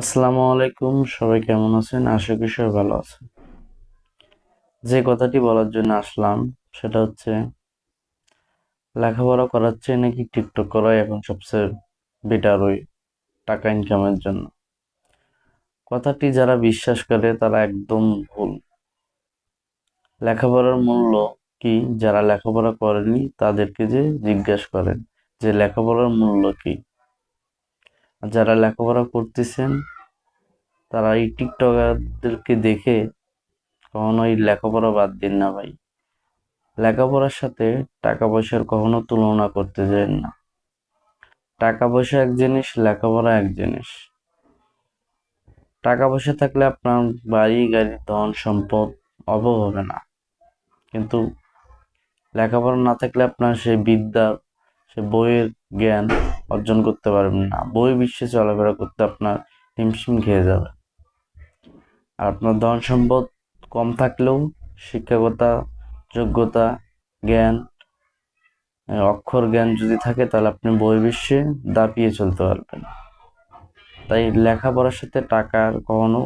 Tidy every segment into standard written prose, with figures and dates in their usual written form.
আসসালামু আলাইকুম, সবাই কেমন আছেন? আশা করি সবাই ভালো আছেন। যে কথাটি বলার জন্য আসলাম সেটা হচ্ছে লেখাপড়া করার চেয়ে নাকি টিকটক করাই এখন সবচেয়ে বেটার ওই টাকা ইনকামের জন্য। কথাটি যারা বিশ্বাস করে তারা একদম ভুল। লেখাপড়ার মূল্য কি যারা লেখাপড়া করেনি তাদেরকে যে জিজ্ঞেস করেন যে লেখাপড়ার মূল্য কি। আর যারা লেখাপড়া করতেছেন তারা এই টিকটকারদেরকে দেখে কখনোই লেখাপড়া বাদ দিন না ভাই। লেখাপড়ার সাথে টাকা পয়সার কখনো তুলনা করতে যাবেন না। টাকা পয়সা এক জিনিস, লেখাপড়া এক জিনিস। টাকা পয়সা থাকলে আপনার বাড়ি গাড়ি ধন সম্পদ অভাব হবে না, কিন্তু লেখাপড়া না থাকলে আপনার সেই বিদ্যা, সে বইয়ের জ্ঞান অর্জন করতে পারবেন না। বই বিশ্বে চলাফেরা করতে আপনার হিমশিম খেয়ে যাবে। আর আপনার ধন সম্পদ কম থাকলেও শিক্ষাগতা যোগ্যতা, জ্ঞান, অক্ষর জ্ঞান যদি থাকে তাহলে আপনি বহির্বিশ্বে দাপিয়ে চলতে পারবেন। তাই লেখাপড়ার সাথে টাকার কখনো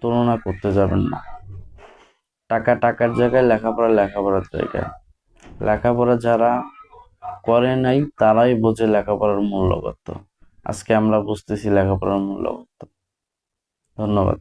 তুলনা করতে যাবেন না। টাকা টাকার জায়গায়, লেখাপড়া লেখাপড়ার জায়গায়। লেখাপড়া যারা করে নাই তারাই বোঝে লেখাপড়ার মূল্য কত। আজকে আমরা বুঝতেছি লেখাপড়ার মূল্য কত। ধন্যবাদ।